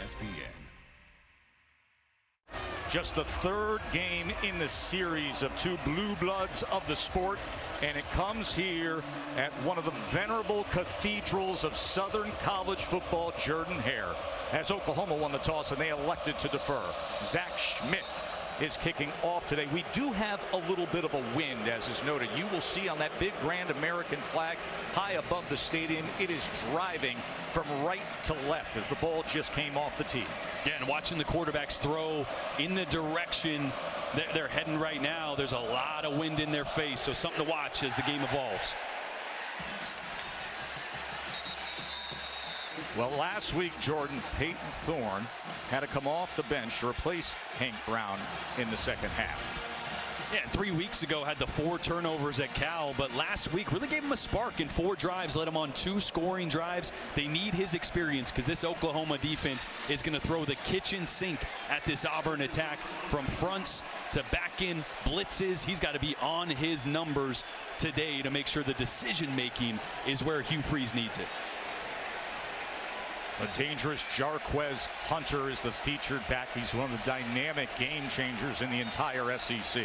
ESPN. Just the third game in the series of two blue bloods of the sport, and it comes here at one of the venerable cathedrals of Southern college football, Jordan-Hare, as Oklahoma won the toss and they elected to defer. Zach Schmidt is kicking off today. We do have a little bit of a wind, as is noted. You will see on that big grand American flag high above the stadium, it is driving from right to left as the ball just came off the tee. Yeah, and watching the quarterbacks throw in the direction that they're heading right now, there's a lot of wind in their face, so something to watch as the game evolves. Well, last week, Jordan, Peyton Thorne had to come off the bench to replace Hank Brown in the second half. Yeah, 3 weeks ago had the 4 turnovers at Cal, but last week really gave him a spark in 4 drives, led him on 2 scoring drives. They need his experience because this Oklahoma defense is going to throw the kitchen sink at this Auburn attack from fronts to back in blitzes. He's got to be on his numbers today to make sure the decision making is where Hugh Freeze needs it. A dangerous Jarquez Hunter is the featured back. He's one of the dynamic game changers in the entire SEC.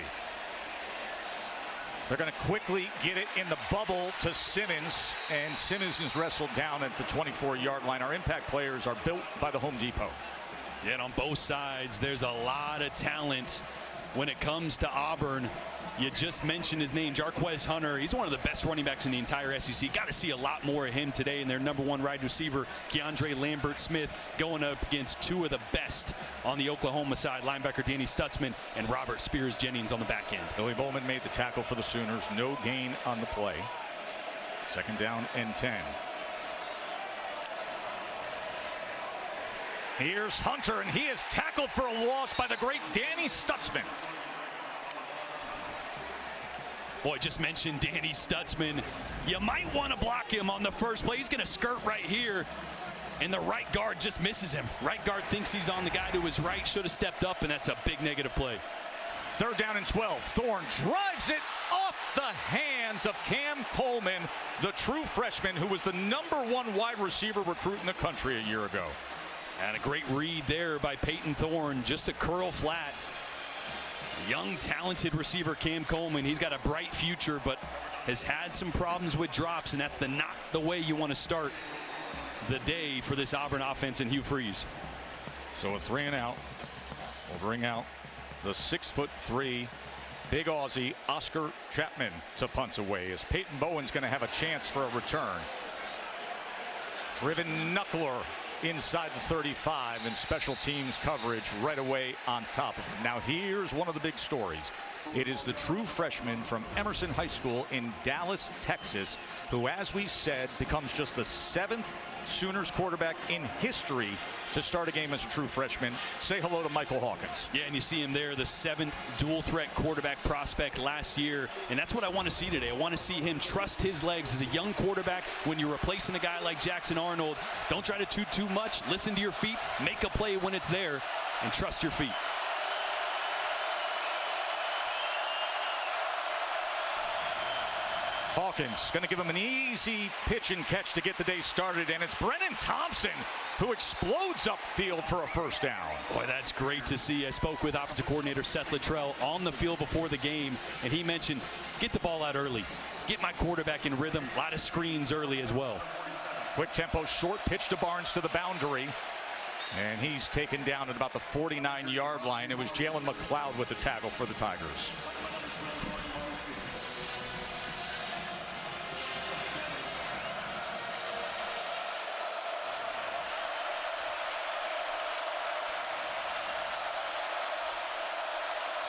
They're going to quickly get it in the bubble to Simmons, and Simmons is wrestled down at the 24-yard line. Our impact players are built by the Home Depot. Yeah, and on both sides, there's a lot of talent when it comes to Auburn. You just mentioned his name, Jarquez Hunter. He's one of the best running backs in the entire SEC. Got to see a lot more of him today. And their #1 wide receiver, Keandre Lambert-Smith, going up against 2 of the best on the Oklahoma side, linebacker Danny Stutzman and Robert Spears-Jennings on the back end. Billy Bowman made the tackle for the Sooners. No gain on the play. 2nd down and 10. Here's Hunter, and he is tackled for a loss by the great Danny Stutzman. Boy, just mentioned Danny Stutzman. You might want to block him on the first play. He's going to skirt right here, and the right guard just misses him. Right guard thinks he's on the guy to his right, should have stepped up, and that's a big negative play. 3rd down and 12. Thorne drives it off the hands of Cam Coleman, the true freshman who was the #1 wide receiver recruit in the country a year ago. And a great read there by Peyton Thorne, just a curl flat. Young, talented receiver Cam Coleman. He's got a bright future, but has had some problems with drops, and that's not the way you want to start the day for this Auburn offense and Hugh Freeze. So a 3 and out will bring out the 6'3" big Aussie Oscar Chapman to punt away, as Peyton Bowen's going to have a chance for a return. Driven knuckler inside the 35, and special teams coverage right away on top of him. Now here's one of the big stories. It is the true freshman from Emerson High School in Dallas, Texas, who, as we said, becomes just the 7th Sooners quarterback in history to start a game as a true freshman. Say hello to Michael Hawkins. Yeah, and you see him there, the 7th dual threat quarterback prospect last year, and that's what I want to see today. I want to see him trust his legs as a young quarterback. When you're replacing a guy like Jackson Arnold, don't try to toot too much. Listen to your feet, make a play when it's there, and trust your feet. Hawkins going to give him an easy pitch and catch to get the day started, and it's Brennan Thompson who explodes upfield for a 1st down. Boy, that's great to see. I spoke with offensive coordinator Seth Luttrell on the field before the game, and he mentioned, get the ball out early, get my quarterback in rhythm, a lot of screens early as well. Quick tempo, short pitch to Barnes to the boundary, and he's taken down at about the 49-yard line. It was Jalen McLeod with the tackle for the Tigers.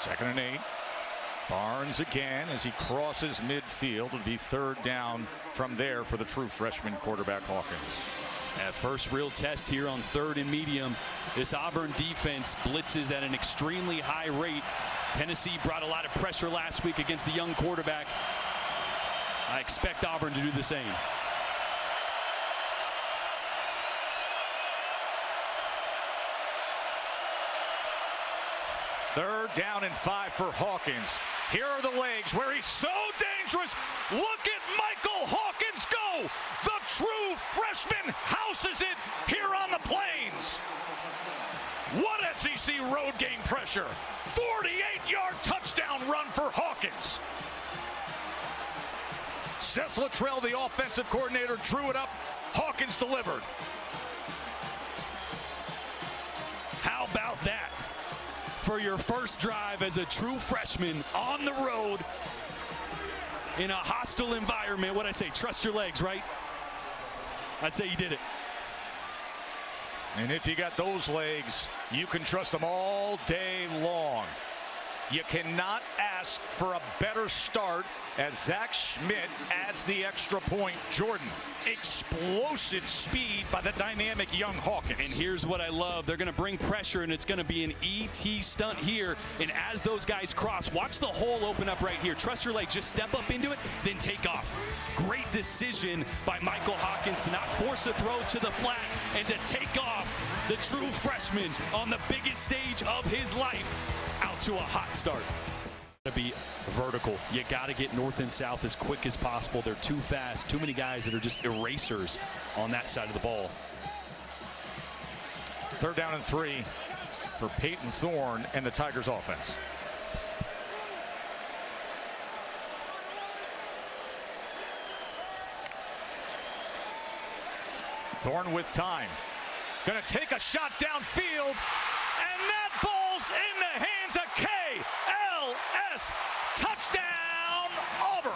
Second and 8. Barnes again as he crosses midfield. It'll be 3rd down from there for the true freshman quarterback Hawkins. At first real test here on 3rd and medium. This Auburn defense blitzes at an extremely high rate. Tennessee brought a lot of pressure last week against the young quarterback. I expect Auburn to do the same. Third down and 5 for Hawkins. Here are the legs where he's so dangerous. Look at Michael Hawkins go. The true freshman houses it here on the Plains. USC road game pressure. 48-yard touchdown run for Hawkins. Seth Luttrell, the offensive coordinator, drew it up. Hawkins delivered. How about that for your first drive as a true freshman on the road in a hostile environment? What'd I say? Trust your legs, right? I'd say you did it. And if you got those legs, you can trust them all day long. You cannot ask for a better start as Zach Schmidt adds the extra point. Jordan, explosive speed by the dynamic young Hawkins. And here's what I love. They're going to bring pressure, and it's going to be an ET stunt here. And as those guys cross, watch the hole open up right here. Trust your legs. Just step up into it, then take off. Great decision by Michael Hawkins to not force a throw to the flat and to take off the true freshman on the biggest stage of his life out to a hot start. To be vertical, you got to get north and south as quick as possible. They're too fast. Too many guys that are just erasers on that side of the ball. 3rd down and 3 for Peyton Thorne and the Tigers offense. Thorne with time. Gonna take a shot downfield, and that ball's in the hands of KLS. Touchdown, Auburn.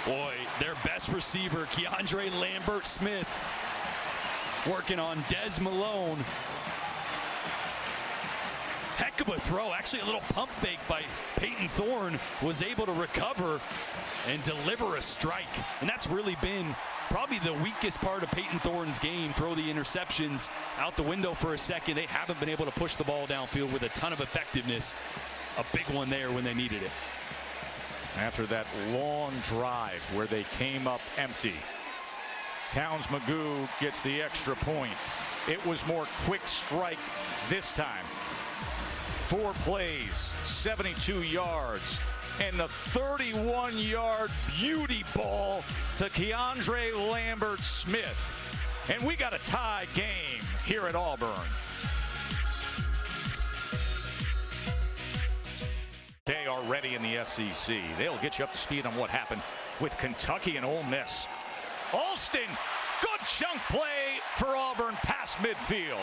Boy, their best receiver, Keandre Lambert-Smith, working on Des Malone. Heck of a throw. Actually, a little pump fake by Peyton Thorne, was able to recover and deliver a strike. And that's really been probably the weakest part of Peyton Thorne's game. Throw the interceptions out the window for a second. They haven't been able to push the ball downfield with a ton of effectiveness. A big one there when they needed it. After that long drive where they came up empty, Towns Magoo gets the extra point. It was more quick strike this time. 4 plays, 72 yards, and the 31-yard beauty ball to Keandre Lambert-Smith. And we got a tie game here at Auburn. They are ready in the SEC. They'll get you up to speed on what happened with Kentucky and Ole Miss. Alston, good chunk play for Auburn past midfield.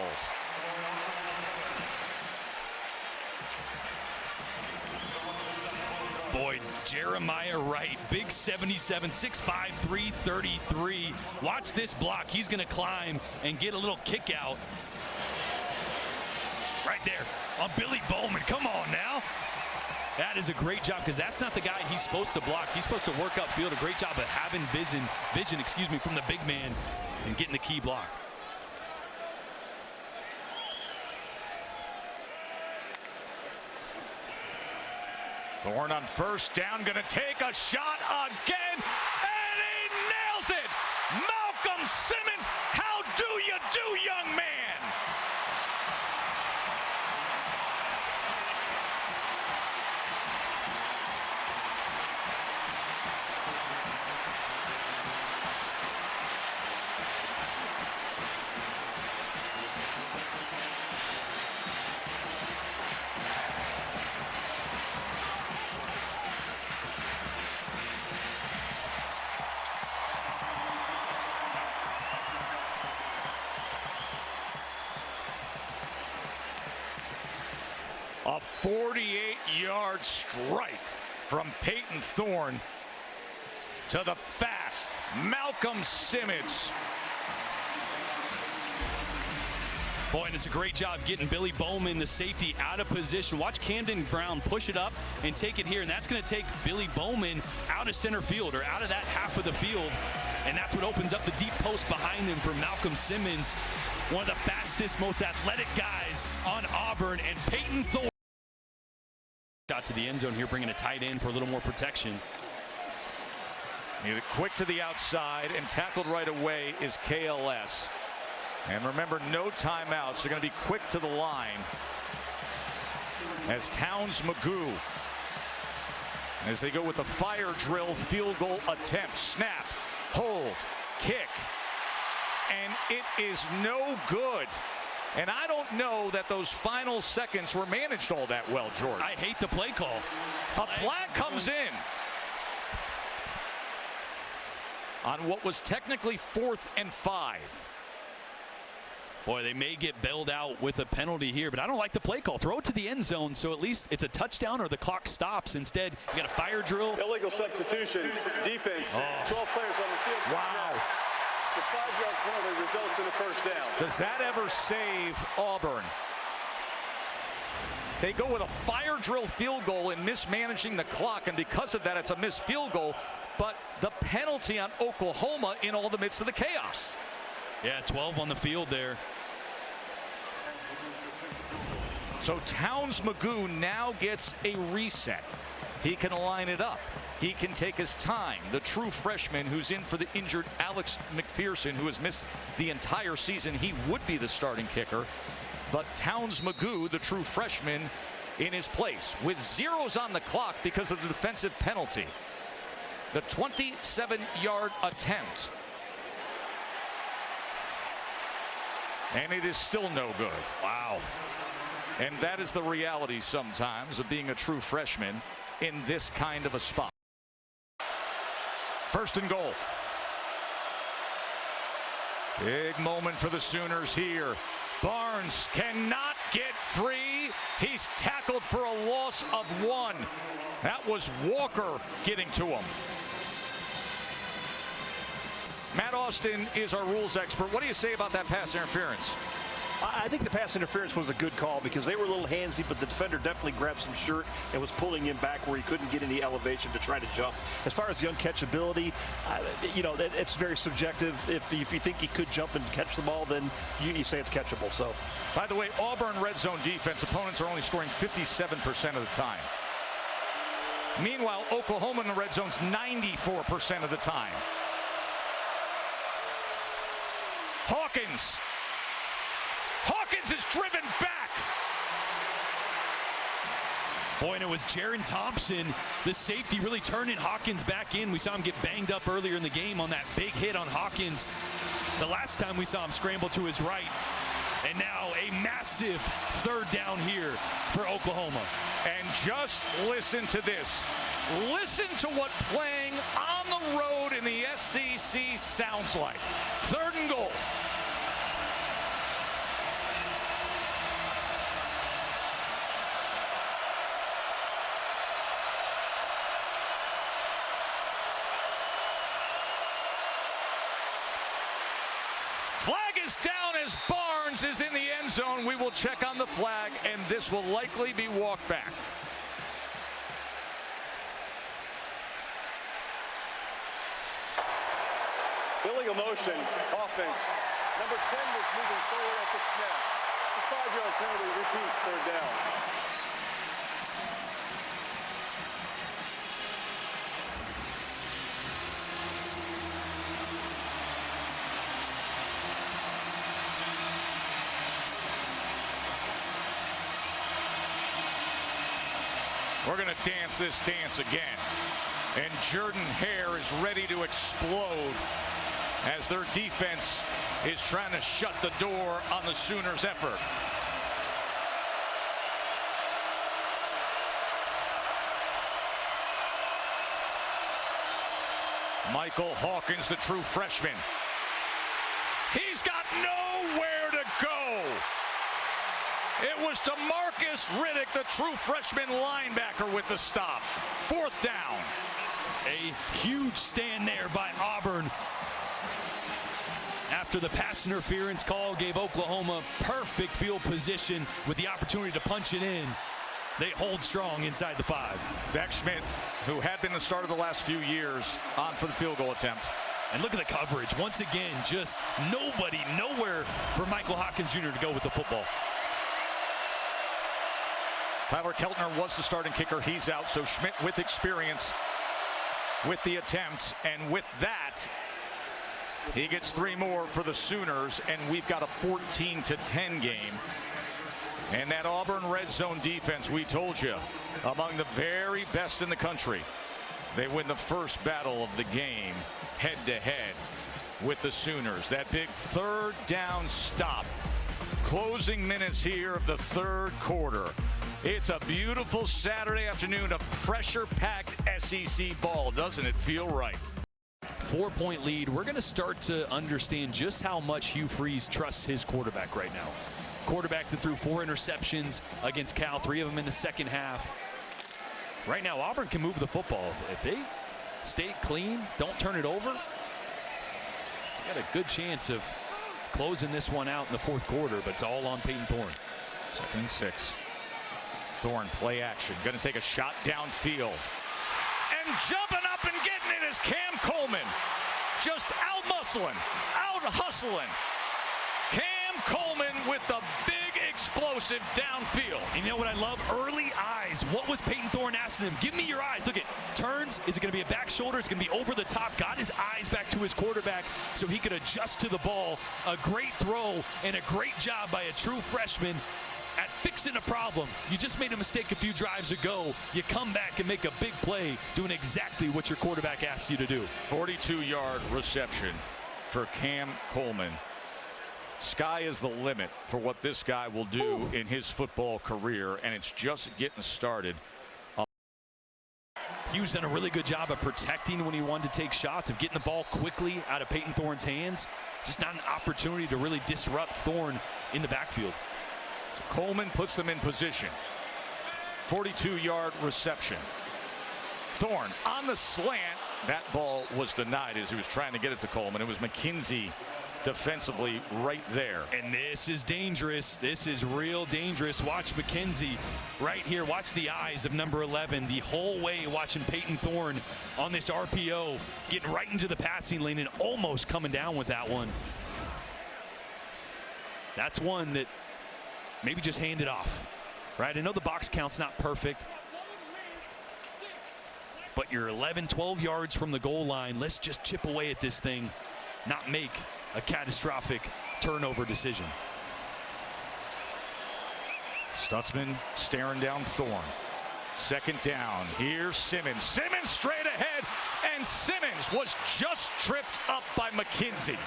Boy, Jeremiah Wright, big 77, 6'5", 333. Watch this block. He's going to climb and get a little kick out. Right there on Billy Bowman. Come on now. That is a great job, because that's not the guy he's supposed to block. He's supposed to work upfield. A great job of having vision from the big man and getting the key block. Thorne on 1st down, gonna take a shot again, and he nails it! Malcolm Simmons, how do you do, young man? A 48-yard strike from Peyton Thorne to the fast Malcolm Simmons. Boy, and it's a great job getting Billy Bowman, the safety, out of position. Watch Camden Brown push it up and take it here, and that's going to take Billy Bowman out of center field, or out of that half of the field, and that's what opens up the deep post behind them for Malcolm Simmons, one of the fastest, most athletic guys on Auburn. And Peyton Thorne got to the end zone here, bringing a tight end for a little more protection. Quick to the outside and tackled right away is KLS. And remember, no timeouts. They're going to be quick to the line as Towns Magoo, as they go with the fire drill field goal attempt. Snap, hold, kick, and it is no good. And I don't know that those final seconds were managed all that well, George. I hate the play call. A flag comes in on what was technically 4th and 5. Boy, they may get bailed out with a penalty here, but I don't like the play call. Throw it to the end zone so at least it's a touchdown or the clock stops. Instead, you got a fire drill. Illegal substitution, defense, 12 players on the field. Wow. The 5-yard penalty results in a first down. Does that ever save Auburn? They go with a fire drill field goal in mismanaging the clock, and because of that, it's a missed field goal. But the penalty on Oklahoma in all the midst of the chaos. Yeah, 12 on the field there. So Towns Magoo now gets a reset. He can line it up. He can take his time. The true freshman who's in for the injured Alex McPherson, who has missed the entire season, he would be the starting kicker. But Towns Magoo, the true freshman, in his place with zeros on the clock because of the defensive penalty. The 27-yard attempt. And it is still no good. Wow. And that is the reality sometimes of being a true freshman in this kind of a spot. 1st and goal. Big moment for the Sooners here. Barnes cannot get free. He's tackled for a loss of 1. That was Walker getting to him. Matt Austin is our rules expert. What do you say about that pass interference? I think the pass interference was a good call because they were a little handsy, but the defender definitely grabbed some shirt and was pulling him back where he couldn't get any elevation to try to jump. As far as the uncatchability, it's very subjective. If you think he could jump and catch the ball, then you say it's catchable. So, by the way, Auburn red zone defense, opponents are only scoring 57% of the time. Meanwhile, Oklahoma in the red zone's 94% of the time. Hawkins is driven back. Boy, and it was Jaron Thompson, the safety, really turning Hawkins back in. We saw him get banged up earlier in the game on that big hit on Hawkins. The last time we saw him scramble to his right. And now a massive 3rd down here for Oklahoma. And just listen to this. Listen to what playing on the road in the SEC sounds like. 3rd and goal. Flag is down as Barnes is in the end zone. We will check on the flag, and this will likely be walked back. Illegal motion, offense. Number 10 was moving forward at the snap. It's a 5-yard penalty. Repeat, 3rd down. We're going to dance this dance again. And Jordan Hare is ready to explode as their defense is trying to shut the door on the Sooners' effort. Michael Hawkins, the true freshman. He's got nowhere to go. It was DeMarcus Riddick, the true freshman linebacker, with the stop. 4th down. A huge stand there by Auburn. After the pass interference call gave Oklahoma perfect field position with the opportunity to punch it in. They hold strong inside the 5. Dak Schmidt, who had been the starter the last few years, on for the field goal attempt. And look at the coverage. Once again, just nowhere for Michael Hawkins Jr. to go with the football. Tyler Keltner was the starting kicker. He's out. So Schmidt with experience with the attempts. And with that, he gets 3 more for the Sooners. And we've got a 14-10 game. And that Auburn red zone defense, we told you, among the very best in the country. They win the first battle of the game head-to-head with the Sooners. That big third down stop. Closing minutes here of the third quarter. It's a beautiful Saturday afternoon of pressure-packed SEC ball. Doesn't it feel right? 4-point lead. We're going to start to understand just how much Hugh Freeze trusts his quarterback right now. Quarterback that threw 4 interceptions against Cal, 3 of them in the second half. Right now, Auburn can move the football. If they stay clean, don't turn it over, got a good chance of closing this one out in the fourth quarter, but it's all on Peyton Thorne. 2nd and 6. Thorne, play action, going to take a shot downfield. And jumping up and getting it is Cam Coleman. Just out-muscling, out-hustling. Cam Coleman with the big explosive downfield. And you know what I love? Early eyes. What was Peyton Thorne asking him? Give me your eyes. Look at turns. Is it going to be a back shoulder? It's going to be over the top. Got his eyes back to his quarterback so he could adjust to the ball. A great throw and a great job by a true freshman at fixing a problem. You just made a mistake a few drives ago. You come back and make a big play doing exactly what your quarterback asked you to do. 42-yard reception for Cam Coleman. Sky is the limit for what this guy will do in his football career, and it's just getting started. Hugh's done a really good job of protecting when he wanted to take shots, of getting the ball quickly out of Peyton Thorne's hands. Just not an opportunity to really disrupt Thorne in the backfield. Coleman puts them in position. 42-yard reception. Thorne on the slant. That ball was denied as he was trying to get it to Coleman. It was McKenzie defensively right there. And this is dangerous. This is real dangerous. Watch McKenzie right here. Watch the eyes of number 11 the whole way, watching Peyton Thorne on this RPO, getting right into the passing lane and almost coming down with that one. That's one that maybe just hand it off, right? I know the box count's not perfect, but you're 11, 12 yards from the goal line. Let's just chip away at this thing, not make a catastrophic turnover decision. Stutzman staring down Thorne. 2nd down. Here's Simmons. Simmons straight ahead, and Simmons was just tripped up by McKenzie.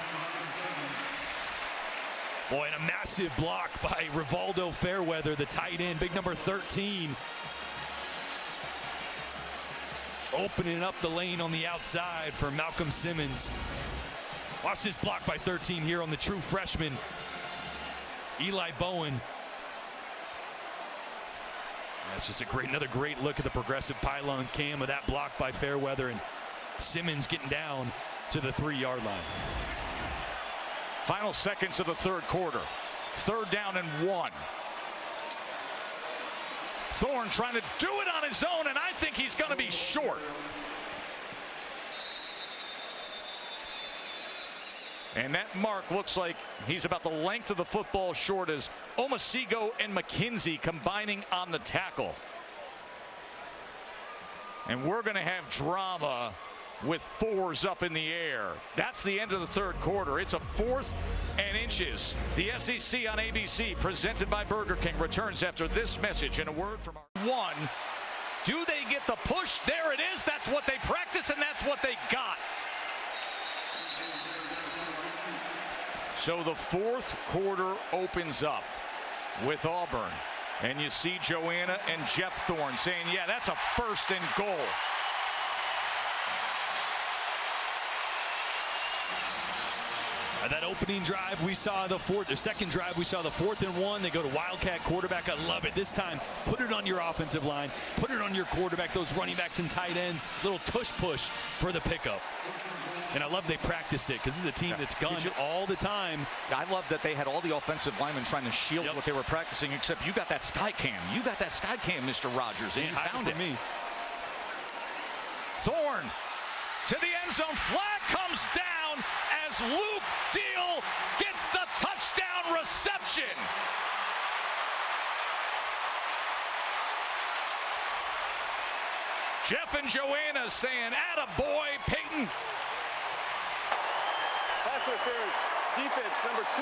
Boy, and a massive block by Rivaldo Fairweather, the tight end, big number 13. Opening up the lane on the outside for Malcolm Simmons. Watch this block by 13 here on the true freshman, Eli Bowen. That's just another great look at the progressive pylon cam of that block by Fairweather, and Simmons getting down to the 3-yard line. Final seconds of the third quarter. 3rd down and 1. Thorne trying to do it on his own, and I think he's going to be short. And that mark looks like he's about the length of the football short as Omasigo and McKenzie combining on the tackle. And we're going to have drama with 4s up in the air. That's the end of the third quarter. It's a 4th and inches. The SEC on ABC, presented by Burger King, returns after this message and a word from our 1. Do they get the push? There it is. That's what they practice, and that's what they got. So the fourth quarter opens up with Auburn. And you see Joanna and Jeff Thorne saying, yeah, that's a 1st and goal. That opening drive, we saw the second drive, we saw the 4th and 1. They go to Wildcat quarterback. I love it. This time, put it on your offensive line, put it on your quarterback, those running backs and tight ends, little tush push for the pickup. And I love they practice it because this is a team that's gunned all the time. I love that they had all the offensive linemen trying to shield what they were practicing, except you got that sky cam. You got that sky cam, Mr. Rogers, and you found it. Me. Thorne to the end zone. Flag comes down as Luke Deal gets the touchdown reception. Jeff and Joanna saying, attaboy, Peyton. Pass interference, defense number 2.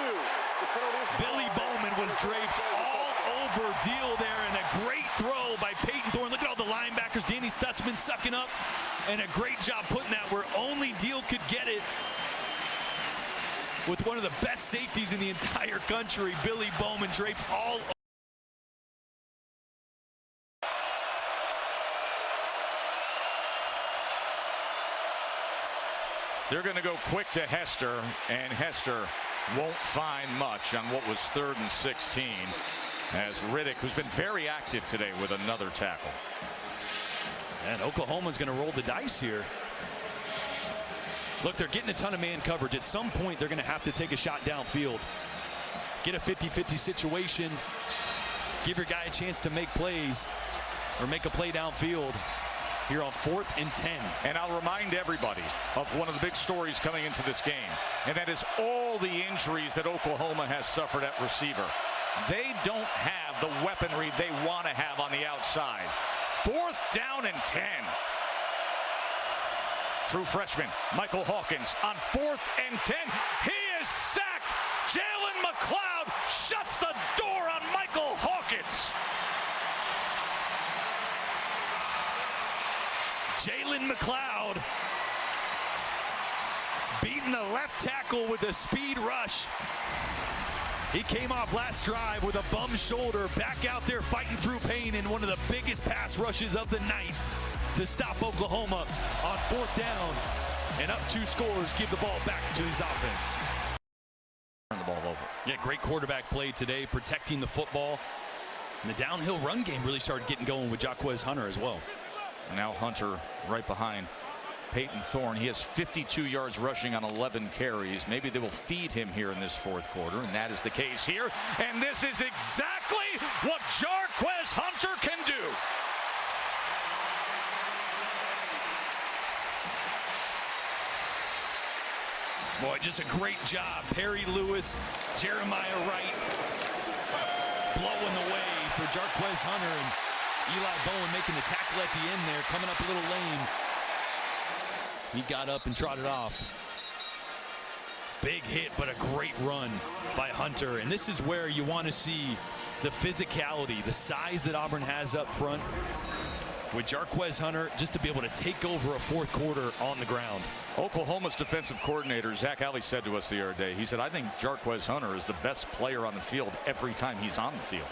The penalty. Billy Bowman was draped all over Deal there, and a great throw by Peyton Thorne. Look at all the linebackers. Danny Stutzman sucking up, and a great job putting that where only Deal could get it. With one of the best safeties in the entire country, Billy Bowman draped all. They're going to go quick to Hester, and Hester won't find much on what was 3rd and 16 as Riddick, who's been very active today, with another tackle. And Oklahoma's going to roll the dice here. Look, they're getting a ton of man coverage. At some point, they're going to have to take a shot downfield. Get a 50-50 situation. Give your guy a chance to make plays or make a play downfield here on 4th and 10. And I'll remind everybody of one of the big stories coming into this game, and that is all the injuries that Oklahoma has suffered at receiver. They don't have the weaponry they want to have on the outside. 4th down and 10. True freshman Michael Hawkins on 4th and 10. He is sacked. Jalen McLeod shuts the door on Michael Hawkins. Jalen McLeod beating the left tackle with a speed rush. He came off last drive with a bum shoulder, back out there fighting through pain in one of the biggest pass rushes of the night to stop Oklahoma on 4th down, and up 2 scores, give the ball back to his offense. Turn the ball over. Yeah, great quarterback play today, protecting the football. And the downhill run game really started getting going with Jarquez Hunter as well. And now Hunter right behind Peyton Thorne. He has 52 yards rushing on 11 carries. Maybe they will feed him here in this 4th quarter, and that is the case here. And this is exactly what Jarquez Hunter can do. Boy, just a great job. Perry Lewis, Jeremiah Wright blowing the way for Jarquez Hunter, and Eli Bowen making the tackle at the end there, coming up a little lane. He got up and trotted off. Big hit, but a great run by Hunter. And this is where you want to see the physicality, the size that Auburn has up front with Jarquez Hunter, just to be able to take over a 4th quarter on the ground. Oklahoma's defensive coordinator, Zach Alley, said to us the other day, he said, I think Jarquez Hunter is the best player on the field every time he's on the field.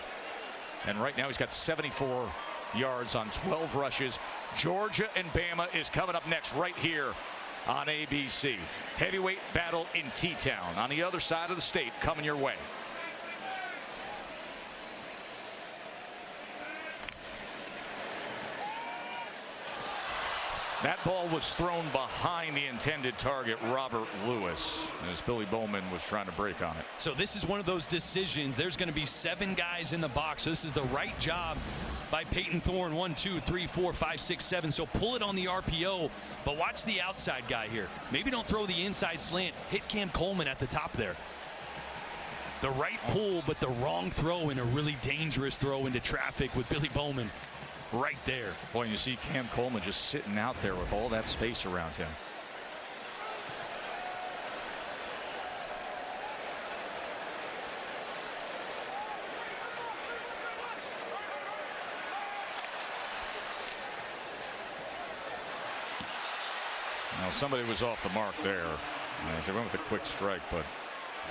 And right now he's got 74 yards on 12 rushes. Georgia and Bama is coming up next right here on ABC. Heavyweight battle in T-Town on the other side of the state coming your way. That ball was thrown behind the intended target, Robert Lewis, as Billy Bowman was trying to break on it. So this is one of those decisions. There's going to be 7 guys in the box. So this is the right job by Peyton Thorne. 1, 2, 3, 4, 5, 6, 7. So pull it on the RPO, but watch the outside guy here. Maybe don't throw the inside slant. Hit Cam Coleman at the top there. The right pull, but the wrong throw, and a really dangerous throw into traffic with Billy Bowman right there. Boy, you see Cam Coleman just sitting out there with all that space around him. Now somebody was off the mark there. As they went with a quick strike, but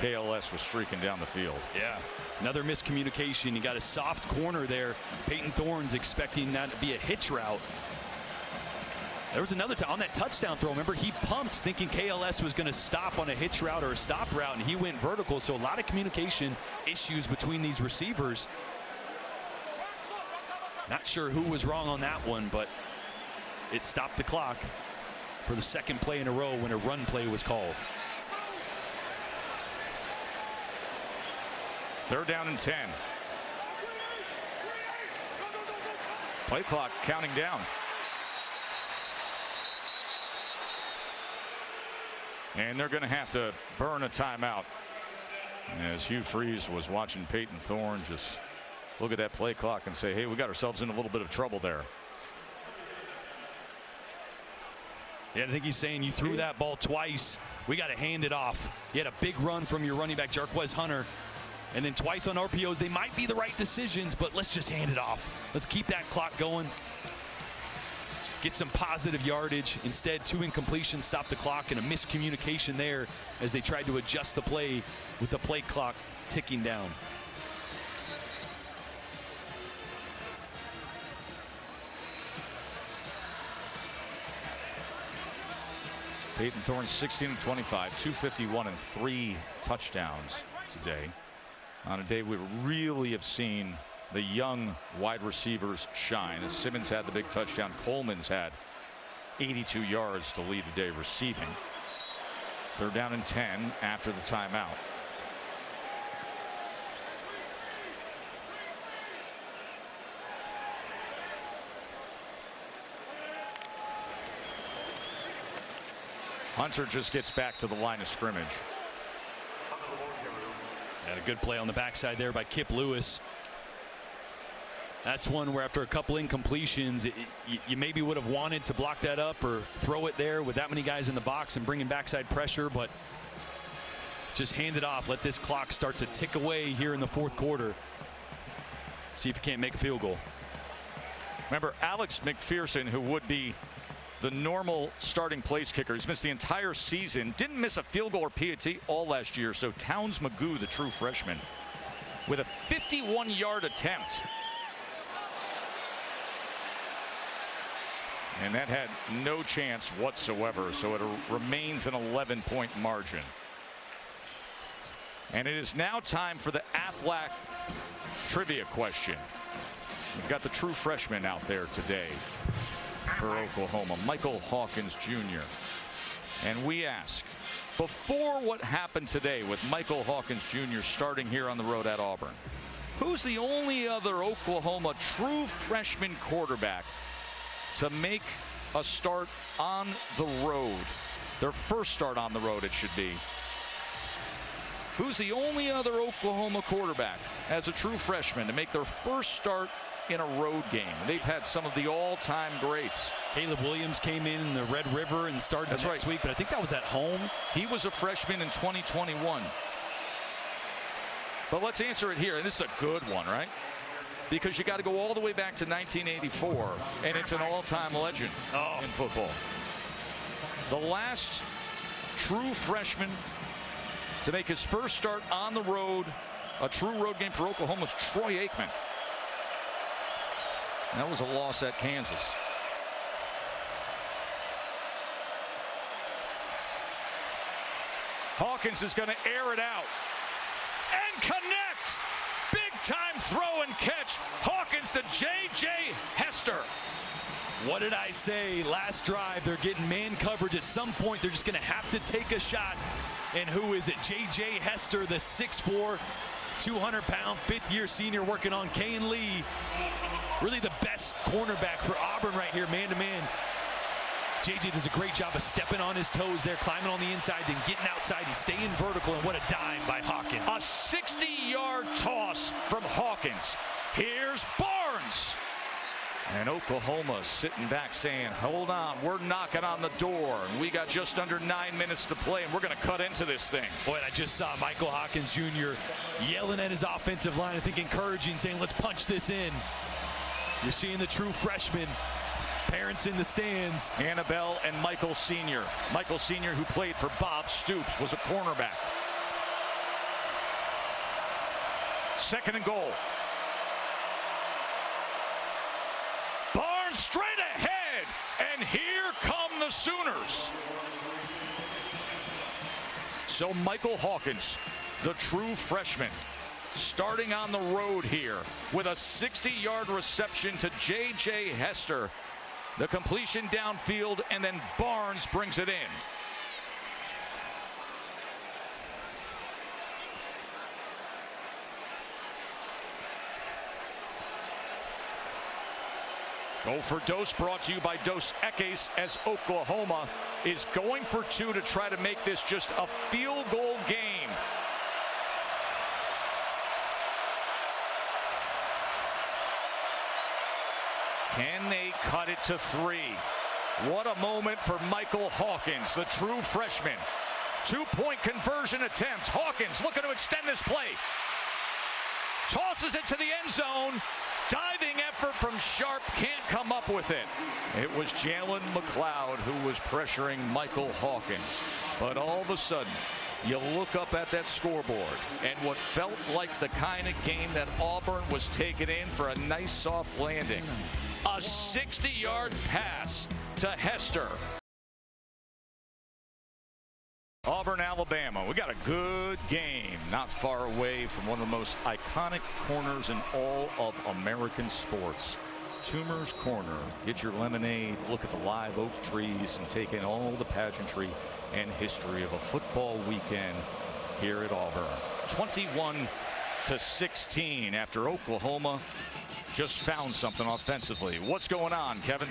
KLS was streaking down the field. Yeah, another miscommunication. You got a soft corner there. Peyton Thorne's expecting that to be a hitch route. There was another time on that touchdown throw. Remember, he pumped thinking KLS was going to stop on a hitch route or a stop route, and he went vertical. So a lot of communication issues between these receivers. Not sure who was wrong on that one, but it stopped the clock for the 2nd play in a row when a run play was called. 3rd down and 10. Play clock counting down. And they're going to have to burn a timeout. As Hugh Freeze was watching Peyton Thorne just look at that play clock and say, hey, we got ourselves in a little bit of trouble there. Yeah, I think he's saying you threw that ball twice. We got to hand it off. You had a big run from your running back, Jarquez Hunter. And then twice on RPOs. They might be the right decisions, but let's just hand it off. Let's keep that clock going. get some positive yardage. Instead, 2 incompletions stopped the clock, and a miscommunication there as they tried to adjust the play with the play clock ticking down. Peyton Thorne 16 of 25, 251 and 3 touchdowns today. On a day we really have seen the young wide receivers shine. As Simmons had the big touchdown, Coleman's had 82 yards to lead the day receiving. 3rd down and 10 after the timeout. Hunter just gets back to the line of scrimmage. And a good play on the backside there by Kip Lewis. That's one where after a couple incompletions, you maybe would have wanted to block that up or throw it there with that many guys in the box and bringing backside pressure, but just hand it off. Let this clock start to tick away here in the 4th quarter. See if you can't make a field goal. Remember, Alex McPherson, who would be the normal starting place kicker, he's missed the entire season, didn't miss a field goal or PAT all last year. So Towns Magoo, the true freshman, with a 51-yard attempt. And that had no chance whatsoever, so it remains an 11-point margin. And it is now time for the Aflac trivia question. We've got the true freshman out there today for Oklahoma, Michael Hawkins Jr. And we ask, before what happened today with Michael Hawkins Jr. starting here on the road at Auburn, who's the only other Oklahoma true freshman quarterback to make a start on the road? Their first start on the road, it should be. Who's the only other Oklahoma quarterback as a true freshman to make their first start in a road game? They've had some of the all-time greats. Caleb Williams came in the Red River and started next week, but I think that was at home. He was a freshman in 2021. But let's answer it here, and this is a good one, right? Because you got to go all the way back to 1984, and it's an all-time legend in football. The last true freshman to make his first start on the road, a true road game for Oklahoma, was Troy Aikman. That was a loss at Kansas. Hawkins is going to air it out and connect. Big time throw and catch. Hawkins to J.J. Hester. What did I say last drive? They're getting man coverage. At some point, they're just going to have to take a shot. And who is it? J.J. Hester, the 6'4", 200-pound, 5th-year senior working on Kane Lee. Really the best cornerback for Auburn right here, man-to-man. JJ does a great job of stepping on his toes there, climbing on the inside, then getting outside and staying vertical. And what a dime by Hawkins. A 60-yard toss from Hawkins. Here's Barnes. And Oklahoma sitting back saying, hold on, we're knocking on the door. And we got just under 9 minutes to play, and we're going to cut into this thing. Boy, I just saw Michael Hawkins Jr. yelling at his offensive line, I think encouraging, saying, let's punch this in. You're seeing the true freshman. Parents in the stands. Annabelle and Michael Sr. Michael Sr., who played for Bob Stoops, was a cornerback. 2nd and goal. Barnes straight ahead, and here come the Sooners. So Michael Hawkins, the true freshman, starting on the road here with a 60-yard reception to J.J. Hester. The completion downfield, and then Barnes brings it in. Go for Dos brought to you by Dos Equis, as Oklahoma is going for 2 to try to make this just a field goal game. Can they cut it to 3? What a moment for Michael Hawkins, the true freshman. 2-point conversion attempt. Hawkins looking to extend this play. Tosses it to the end zone. Diving effort from Sharp, can't come up with it. It was Jalen McLeod who was pressuring Michael Hawkins. But all of a sudden, you look up at that scoreboard, and what felt like the kind of game that Auburn was taking in for a nice soft landing. A 60-yard pass to Hester. Auburn, Alabama. We got a good game not far away from one of the most iconic corners in all of American sports. Toomer's Corner. Get your lemonade, look at the live oak trees, and take in all the pageantry and history of a football weekend here at Auburn. 21-16 after Oklahoma just found something offensively. What's going on, Kevin?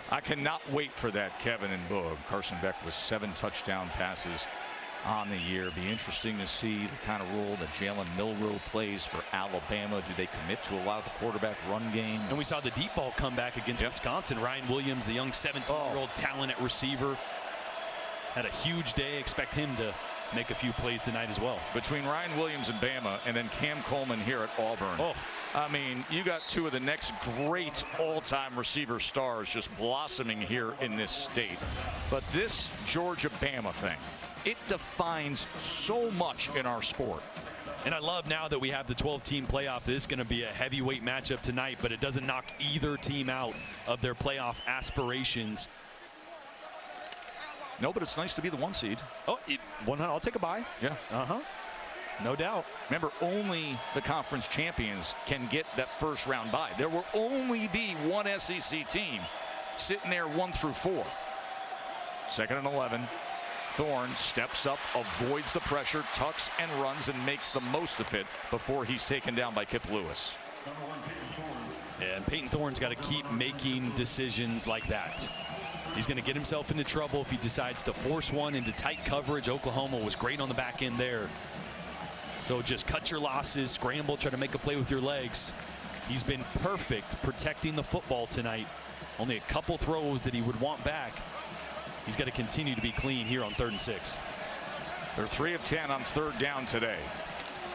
I cannot wait for that, Kevin and Boog. Carson Beck with 7 touchdown passes on the year. Be interesting to see the kind of role that Jalen Milroe plays for Alabama. Do they commit to allow the quarterback run game? And we saw the deep ball come back against Wisconsin. Ryan Williams, the young 17-year-old talent at receiver, had a huge day. Expect him to make a few plays tonight as well. Between Ryan Williams and Bama and then Cam Coleman here at Auburn. I mean, you got 2 of the next great all-time receiver stars just blossoming here in this state. But this Georgia-Bama thing, it defines so much in our sport. And I love now that we have the 12-team playoff. This is going to be a heavyweight matchup tonight, but it doesn't knock either team out of their playoff aspirations. No, but it's nice to be the 1 seed. Oh, I'll take a bye. Yeah. No doubt. Remember, only the conference champions can get that first round bye. There will only be one SEC team sitting there 1 through 4. 2nd and 11. Thorne steps up, avoids the pressure, tucks and runs, and makes the most of it before he's taken down by Kip Lewis. And Peyton Thorne's got to keep making decisions like that. He's going to get himself into trouble if he decides to force one into tight coverage. Oklahoma was great on the back end there. So just cut your losses, scramble, try to make a play with your legs. He's been perfect protecting the football tonight. Only a couple throws that he would want back. He's got to continue to be clean here on 3rd and 6. They're 3 of 10 on 3rd down today.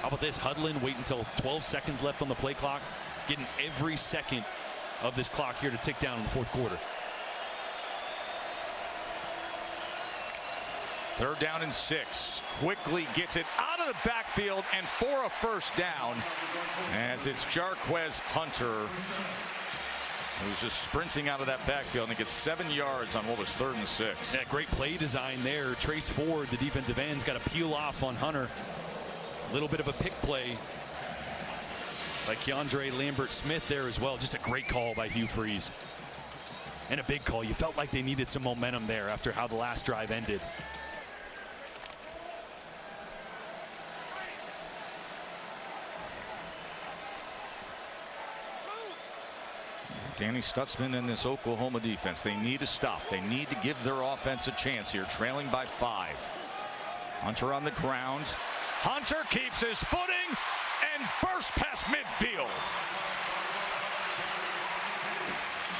How about this? Huddling, wait until 12 seconds left on the play clock. Getting every second of this clock here to tick down in the 4th quarter. 3rd down and 6. Quickly gets it out of the backfield and for a first down, as it's Jarquez Hunter who's just sprinting out of that backfield and gets 7 yards on what was 3rd and 6. Yeah, great play design there. Trace Ford, the defensive end's got to peel off on Hunter. A little bit of a pick play by Keandre Lambert-Smith there as well. Just a great call by Hugh Freeze. And a big call. You felt like they needed some momentum there after how the last drive ended. Danny Stutzman and this Oklahoma defense, they need to stop. They need to give their offense a chance here, trailing by 5. Hunter on the ground. Hunter keeps his footing and bursts past midfield.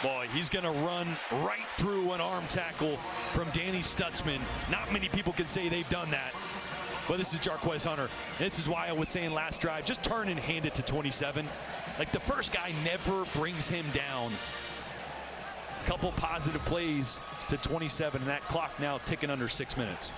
Boy, he's going to run right through an arm tackle from Danny Stutzman. Not many people can say they've done that. But this is Jarquez Hunter. This is why I was saying last drive, just turn and hand it to 27. Like, the first guy never brings him down. Couple positive plays to 27, and that clock now ticking under 6 minutes.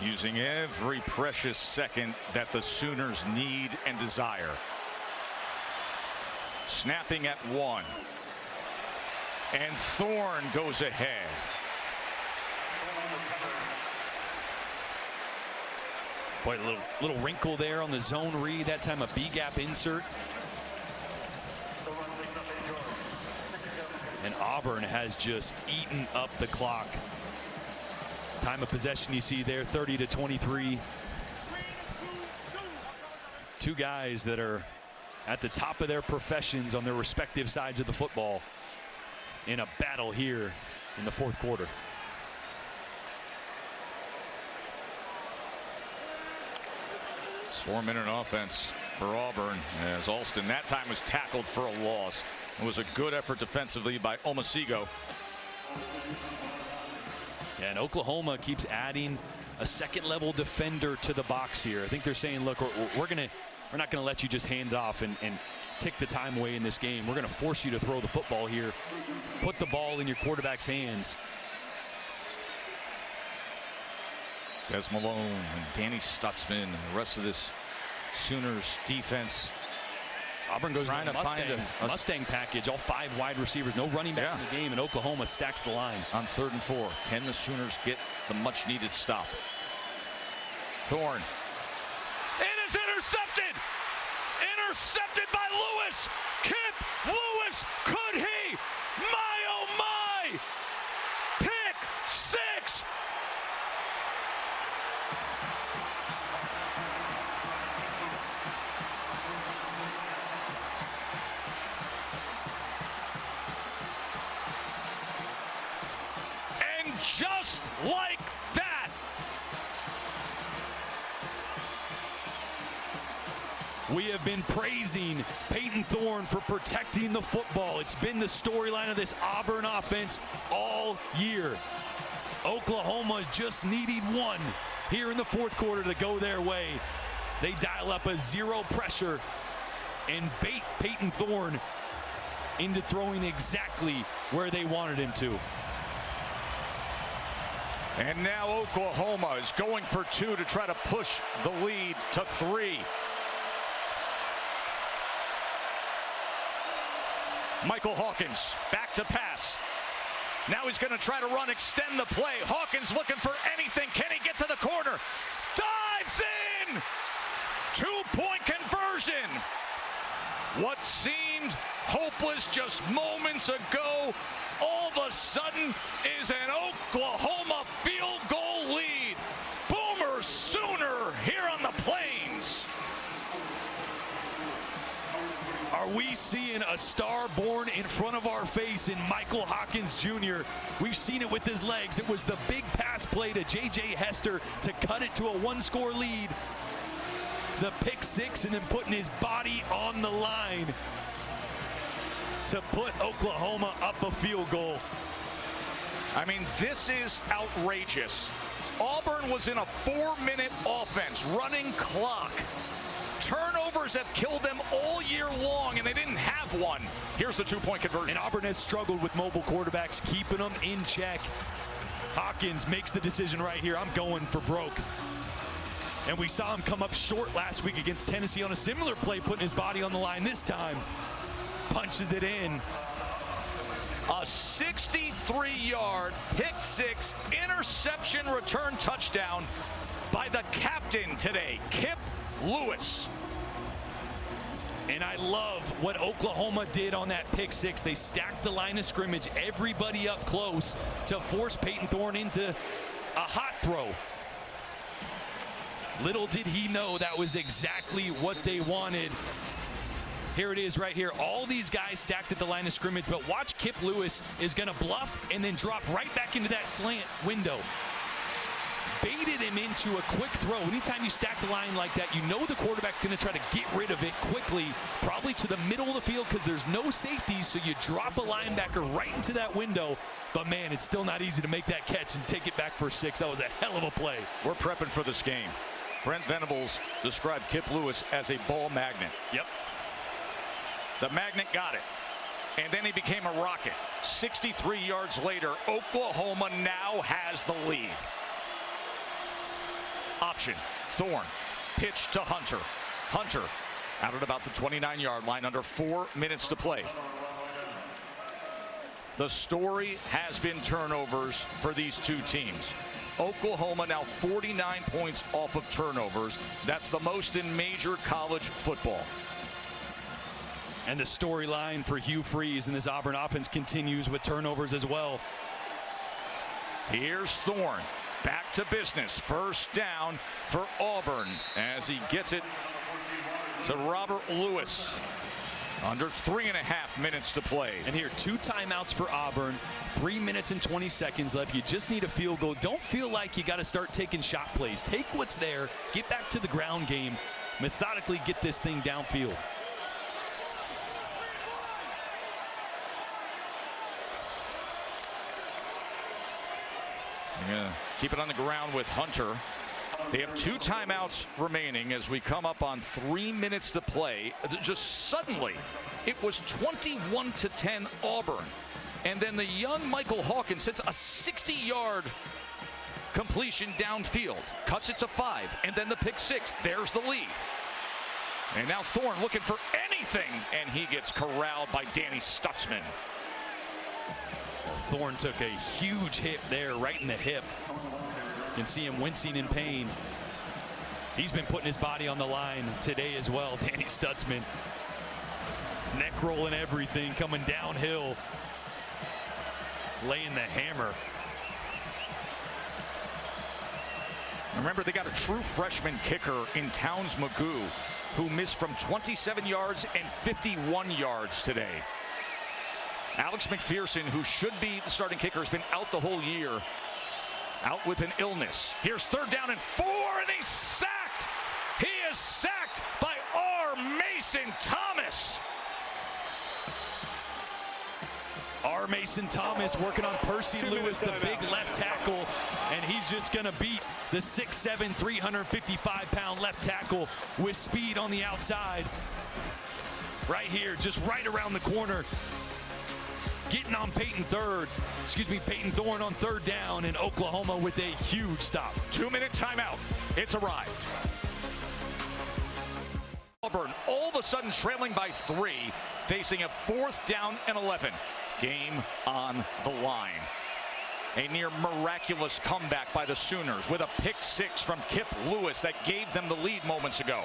Using every precious second that the Sooners need and desire. Snapping at 1. And Thorne goes ahead. Boy, a little wrinkle there on the zone read. That time a B-gap insert. And Auburn has just eaten up the clock. Time of possession you see there, 30-23. Two guys that are at the top of their professions on their respective sides of the football in a battle here in the fourth quarter. It's 4-minute offense for Auburn as Alston that time was tackled for a loss. It was a good effort defensively by Omasigo. Yeah, and Oklahoma keeps adding a second-level defender to the box here. I think they're saying, look, we're not going to let you just hand it off and tick the time away in this game. We're going to force you to throw the football here. Put the ball in your quarterback's hands. Des Malone and Danny Stutzman and the rest of this Sooners defense. Auburn goes trying to find a Mustang package, all 5 wide receivers, no running back in the game, and Oklahoma stacks the line. On 3rd and 4, can the Sooners get the much-needed stop? Thorne. It is intercepted! Intercepted by Lewis! Kip Lewis, could he? My, oh my! Pick 6! And just like that, we have been praising Peyton Thorne for protecting the football. It's been the storyline of this Auburn offense all year. Oklahoma just needed one here in the fourth quarter to go their way. They dial up a zero pressure and bait Peyton Thorne into throwing exactly where they wanted him to. and now Oklahoma is going for 2 to try to push the lead to 3. Michael Hawkins back to pass. Now he's going to try to run, extend the play. Hawkins looking for anything. Can he get to the corner? Dives in! 2-point conversion. What seemed hopeless just moments ago, all of a sudden is an Oklahoma field goal lead. Boomer Sooner here on the Plains. Are we seeing a star born in front of our face in Michael Hawkins Jr.? We've seen it with his legs. It was the big pass play to J.J. Hester to cut it to a 1-score lead. The pick 6 and then putting his body on the line to put Oklahoma up a field goal. I mean, this is outrageous. Auburn was in a 4-minute offense, running clock. Turnovers have killed them all year long, and they didn't have one. Here's the 2-point conversion. And Auburn has struggled with mobile quarterbacks, keeping them in check. Hawkins makes the decision right here. I'm going for broke. And we saw him come up short last week against Tennessee on a similar play, putting his body on the line this time. Punches it in. A 63-yard pick 6 interception return touchdown by the captain today, Kip Lewis. And I love what Oklahoma did on that pick 6. They stacked the line of scrimmage, everybody up close to force Peyton Thorne into a hot throw. Little did he know that was exactly what they wanted. Here it is right here. All these guys stacked at the line of scrimmage, but watch Kip Lewis is going to bluff and then drop right back into that slant window. Baited him into a quick throw. Anytime you stack the line like that, you know the quarterback's going to try to get rid of it quickly, probably to the middle of the field because there's no safety, so you drop a linebacker right into that window. But, man, it's still not easy to make that catch and take it back for 6. That was a hell of a play. We're prepping for this game. Brent Venables described Kip Lewis as a ball magnet. Yep. The magnet got it, and then he became a rocket. 63 yards later, Oklahoma now has the lead. Option, Thorne, pitch to Hunter. Hunter out at about the 29-yard line, under 4 minutes to play. The story has been turnovers for these two teams. Oklahoma now 49 points off of turnovers. That's the most in major college football. And the storyline for Hugh Freeze and this Auburn offense continues with turnovers as well. Here's Thorne. Back to business. First down for Auburn as he gets it to Robert Lewis. Under 3.5 minutes to play. And here, 2 timeouts for Auburn. 3 minutes and 20 seconds left. You just need a field goal. Don't feel like you got to start taking shot plays. Take what's there. Get back to the ground game. Methodically get this thing downfield. Yeah, keep it on the ground with Hunter. They have 2 timeouts remaining as we come up on 3 minutes to play. Just suddenly, it was 21-10 Auburn. And then the young Michael Hawkins hits a 60-yard completion downfield, cuts it to 5, and then the pick 6. There's the lead. And now Thorne looking for anything, and he gets corralled by Danny Stutzman. Thorne took a huge hit there, right in the hip. You can see him wincing in pain. He's been putting his body on the line today as well. Danny Stutzman, neck roll and everything, coming downhill, laying the hammer. Remember, they got a true freshman kicker in Towns Magoo, who missed from 27 yards and 51 yards today. Alex McPherson, who should be the starting kicker, has been out the whole year, out with an illness. Here's 3rd down and 4, and he's sacked. He is sacked by R. Mason Thomas. R. Mason Thomas working on Percy Lewis, the big left tackle, and he's just going to beat the 6'7", 355-pound left tackle with speed on the outside. Right here, just right around the corner. Getting on Peyton Thorne on 3rd down, and Oklahoma with a huge stop. 2-minute timeout. It's arrived. Auburn all of a sudden trailing by 3, facing a 4th down and 11. Game on the line. A near miraculous comeback by the Sooners with a pick 6 from Kip Lewis that gave them the lead moments ago.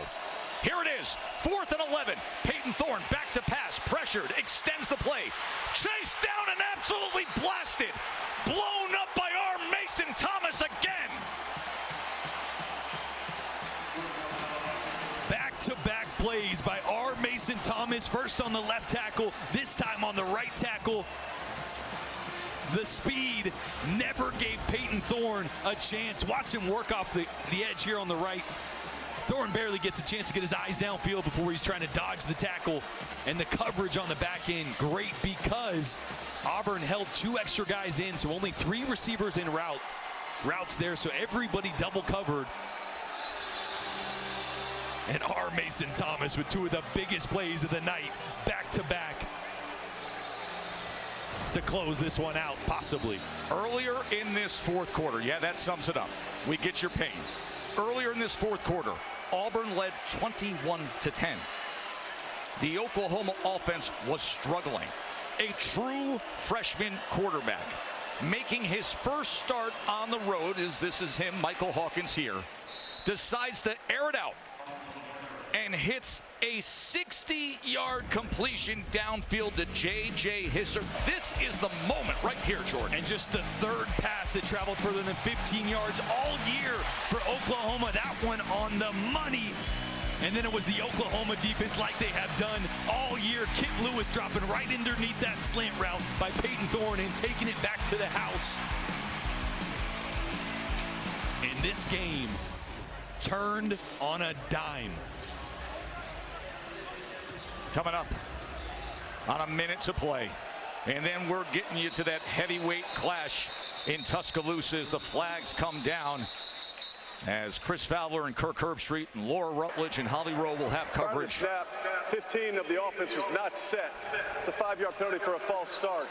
Here it is, 4th and 11. Peyton Thorne back to pass, pressured, extends the play. Chased down and absolutely blasted. Blown up by R. Mason Thomas again. Back-to-back plays by R. Mason Thomas, first on the left tackle, this time on the right tackle. The speed never gave Peyton Thorne a chance. Watch him work off the edge here on the right. Thorne barely gets a chance to get his eyes downfield before he's trying to dodge the tackle. And the coverage on the back end, great, because Auburn held 2 extra guys in, so only 3 receivers in routes there, so everybody double covered. And R. Mason Thomas with 2 of the biggest plays of the night, back-to-back, to close this one out, possibly. Earlier in this 4th quarter, yeah, that sums it up. We get your pain. Earlier in this 4th quarter, Auburn led 21-10. The Oklahoma offense was struggling. A true freshman quarterback making his first start on the road, this is him, Michael Hawkins here, decides to air it out and hits a 60-yard completion downfield to J.J. Hisser. This is the moment right here, Jordan. And just the 3rd pass that traveled further than 15 yards all year for Oklahoma. That one on the money. And then it was the Oklahoma defense, like they have done all year. Kip Lewis dropping right underneath that slant route by Peyton Thorne and taking it back to the house. And this game turned on a dime. Coming up on a minute to play. And then we're getting you to that heavyweight clash in Tuscaloosa as the flags come down. As Chris Fowler and Kirk Herbstreit and Laura Rutledge and Holly Rowe will have coverage. Snap, 15 of the offense was not set. It's a 5-yard penalty for a false start.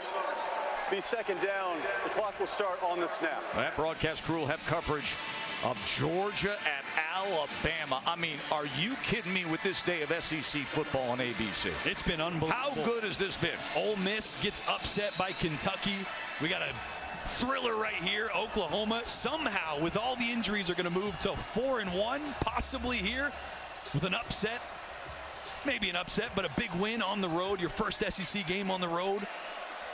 Be 2nd down. The clock will start on the snap. That broadcast crew will have coverage of Georgia at Alabama. I mean, are you kidding me with this day of SEC football on ABC? It's been unbelievable. How good has this been? Ole Miss gets upset by Kentucky. We got a thriller right here. Oklahoma somehow, with all the injuries, are going to move to 4-1, possibly here with an upset. Maybe an upset, but a big win on the road. Your first SEC game on the road.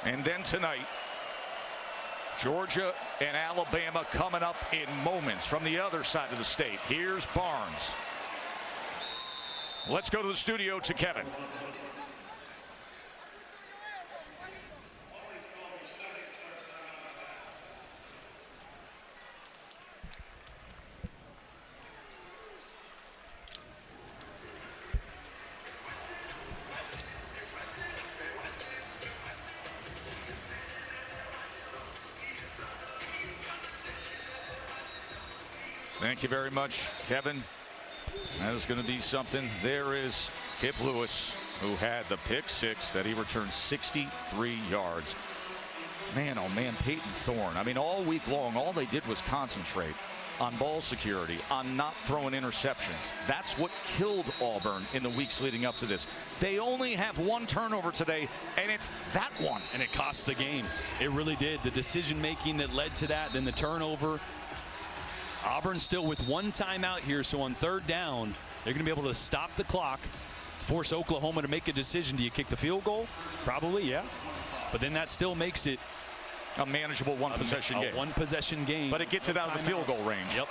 And then tonight, Georgia and Alabama coming up in moments from the other side of the state. Here's Barnes. Let's go to the studio to Kevin. Thank you very much, Kevin. That is going to be something. There is Kip Lewis, who had the pick six that he returned 63 yards. Man, oh man, Peyton Thorne. I mean, all week long, all they did was concentrate on ball security, on not throwing interceptions. That's what killed Auburn in the weeks leading up to this. They only have one turnover today, and it's that one. And it cost the game. It really did. The decision making that led to that, then the turnover. Auburn still with one timeout here, so on third down, they're going to be able to stop the clock, force Oklahoma to make a decision. Do you kick the field goal? Probably, yeah. But then that still makes it a manageable one-possession game. One-possession game. But it gets it out of the field goal range. Yep.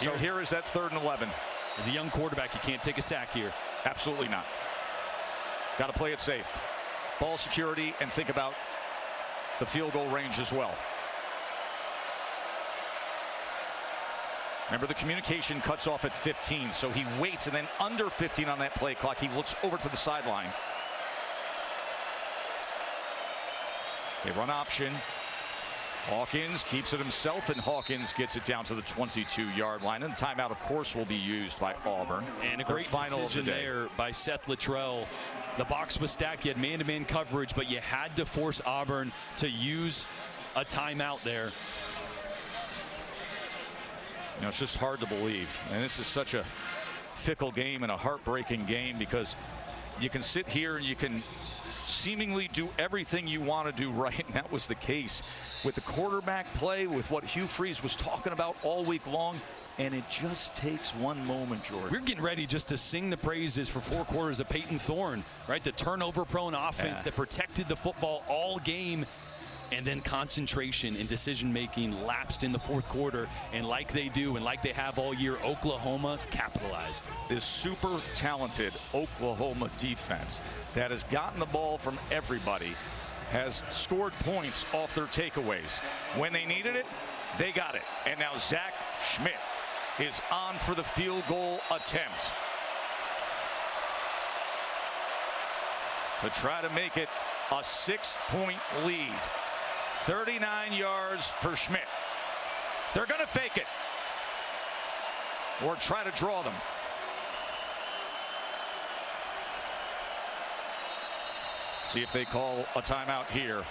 So here is that 3rd and 11. As a young quarterback, you can't take a sack here. Absolutely not. Got to play it safe. Ball security, and think about the field goal range as well. Remember, the communication cuts off at 15, so he waits, and then under 15 on that play clock, he looks over to the sideline. They run option. Hawkins keeps it himself, and Hawkins gets it down to the 22-yard line. And the timeout, of course, will be used by Auburn. And a great decision there by Seth Littrell. The box was stacked. You had man-to-man coverage, but you had to force Auburn to use a timeout there. You know, it's just hard to believe. And this is such a fickle game and a heartbreaking game, because you can sit here and you can seemingly do everything you want to do right, and that was the case with the quarterback play, with what Hugh Freeze was talking about all week long, and it just takes one moment, Jordan. We're getting ready just to sing the praises for 4 quarters of Peyton Thorne, right? The turnover-prone offense that protected the football all game, and then concentration and decision-making lapsed in the 4th quarter, and like they do and like they have all year, Oklahoma capitalized. This super talented Oklahoma defense that has gotten the ball from everybody has scored points off their takeaways. When they needed it, they got it. And now Zach Schmidt is on for the field goal attempt to try to make it a 6-point lead. 39 yards for Schmidt. They're going to fake it or try to draw them. See if they call a timeout here.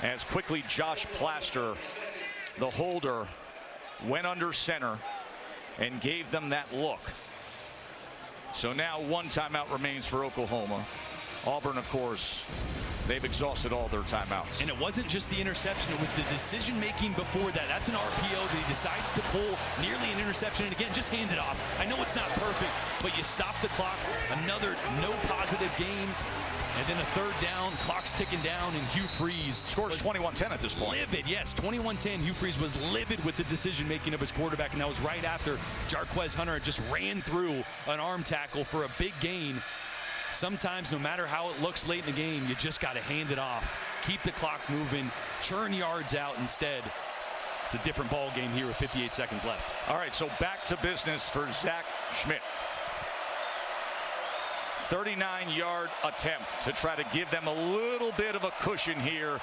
As quickly Josh Plaster, the holder, went under center and gave them that look. So now 1 timeout remains for Oklahoma. Auburn, of course, they've exhausted all their timeouts. And it wasn't just the interception, it was the decision-making before that. That's an RPO that he decides to pull, nearly an interception, and again, just hand it off. I know it's not perfect, but you stop the clock, another no positive game, and then a 3rd down, clock's ticking down, and Hugh Freeze scores 21-10 at this point. Livid, yes, 21-10. Hugh Freeze was livid with the decision-making of his quarterback, and that was right after Jarquez Hunter had just ran through an arm tackle for a big gain. Sometimes, no matter how it looks late in the game, you just got to hand it off. Keep the clock moving, churn yards out instead. It's a different ball game here with 58 seconds left. All right, so back to business for Zach Schmidt. 39-yard attempt to try to give them a little bit of a cushion here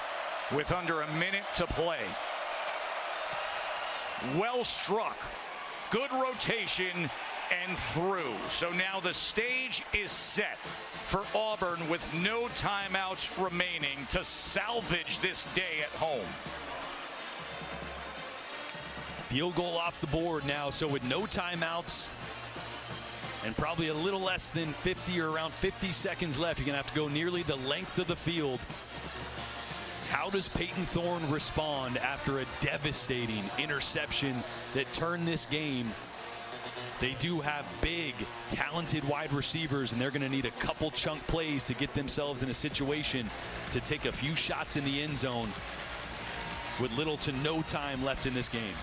with under a minute to play. Well struck. Good rotation and through. So now the stage is set for Auburn with no timeouts remaining to salvage this day at home. Field goal off the board now, so with no timeouts and probably a little less than 50 or around 50 seconds left, you're going to have to go nearly the length of the field. How does Peyton Thorne respond after a devastating interception that turned this game? They do have big, talented wide receivers, and they're going to need a couple chunk plays to get themselves in a situation to take a few shots in the end zone with little to no time left in this game.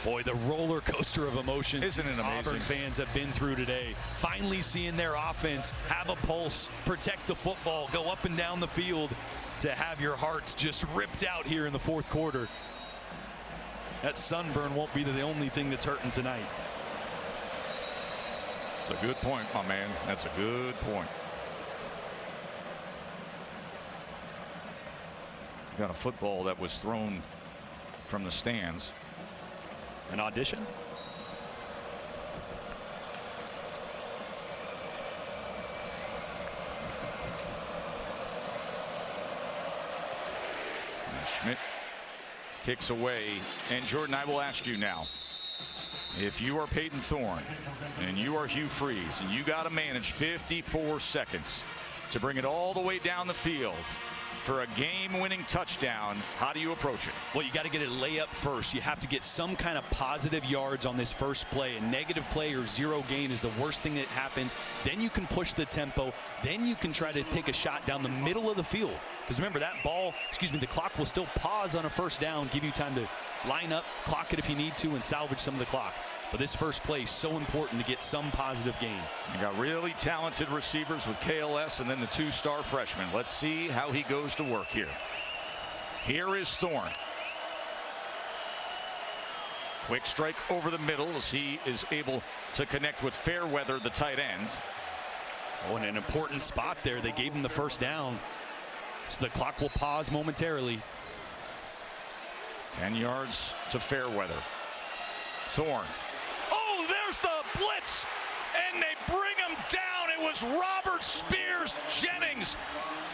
Boy, the roller coaster of emotions Isn't it amazing? Auburn fans have been through today. Finally seeing their offense have a pulse, protect the football, go up and down the field, to have your hearts just ripped out here in the fourth quarter. That sunburn won't be the only thing that's hurting tonight. That's a good point, my man. That's a good point. Got a football that was thrown from the stands. An audition? And Schmidt kicks away. And Jordan, I will ask you now, if you are Peyton Thorne and you are Hugh Freeze and you got to manage 54 seconds to bring it all the way down the field for a game-winning touchdown, how do you approach it? Well, you got to get a layup first. You have to get some kind of positive yards on this first play. A negative play or zero gain is the worst thing that happens. Then you can push the tempo. Then you can try to take a shot down the middle of the field. Because remember, that ball, the clock will still pause on a first down, give you time to line up, clock it if you need to, and salvage some of the clock. But this first play is so important to get some positive gain. You got really talented receivers with KLS and then the two-star freshman. Let's see how he goes to work here. Here is Thorne. Quick strike over the middle as he is able to connect with Fairweather, the tight end. Oh, in an important spot there. They gave him the first down. So the clock will pause momentarily. 10 yards to Fairweather. Thorne. Oh, there's the blitz, and they bring him down. It was Robert Spears Jennings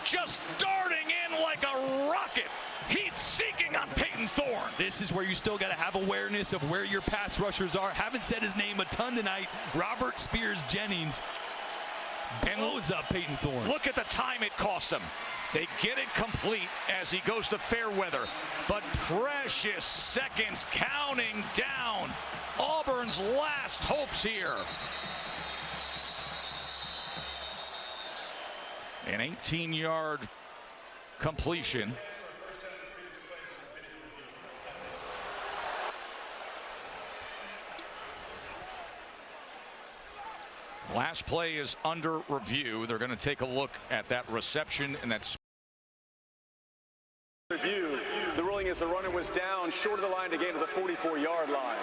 just darting in like a rocket. Heat seeking on Peyton Thorne. This is where you still got to have awareness of where your pass rushers are. Haven't said his name a ton tonight. Robert Spears Jennings blows up Peyton Thorne. Look at the time it cost him. They get it complete as he goes to Fairweather, but precious seconds counting down. Auburn's last hopes here. An 18-yard completion. Last play is under review. They're going to take a look at that reception and that review. The ruling is the runner was down short of the line to gain to the 44-yard line.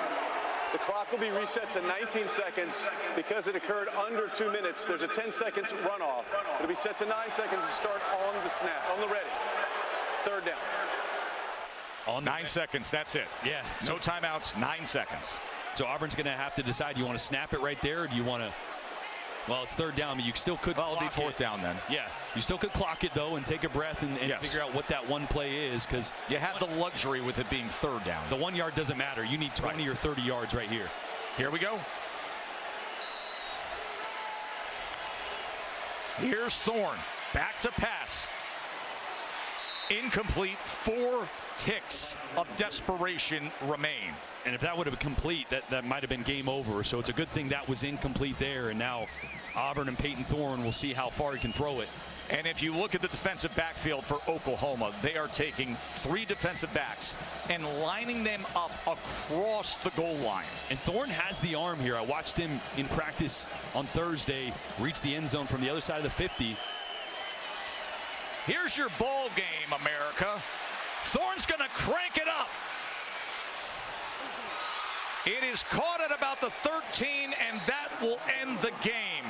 The clock will be reset to 19 seconds because it occurred under 2 minutes. There's a 10-second runoff. It'll be set to 9 seconds to start on the snap, on the ready. Third down. On 9 seconds, that's it. Yeah. No timeouts, 9 seconds. So Auburn's going to have to decide, do you want to snap it right there, or do you want to, well, it's third down, but you still could it'll be fourth down then. Yeah, you still could clock it, though, and take a breath and yes. figure out what that one play is, because you have the luxury with it being third down. The 1 yard doesn't matter. You need 20 or 30 yards right here. Here we go. Here's Thorne. Back to pass. Incomplete. 4 ticks of desperation remain. And if that would have been complete, that might have been game over. So it's a good thing that was incomplete there. And now Auburn and Peyton Thorne will see how far he can throw it. And if you look at the defensive backfield for Oklahoma, they are taking 3 defensive backs and lining them up across the goal line. And Thorne has the arm here. I watched him in practice on Thursday reach the end zone from the other side of the 50. Here's your ball game, America. Thorne's going to crank it up. It is caught at about the 13, and that will end the game.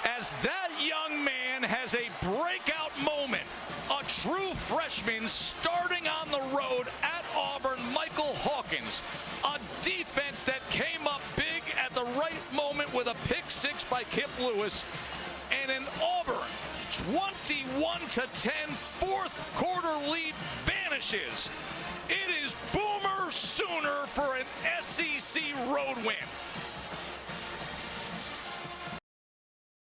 As that young man has a breakout moment, a true freshman starting on the road at Auburn, Michael Hawkins, a defense that came up big at the right moment with a pick 6 by Kip Lewis, and an Auburn 21-10 fourth quarter lead vanishes. It is Boomer Sooner for an SEC road win.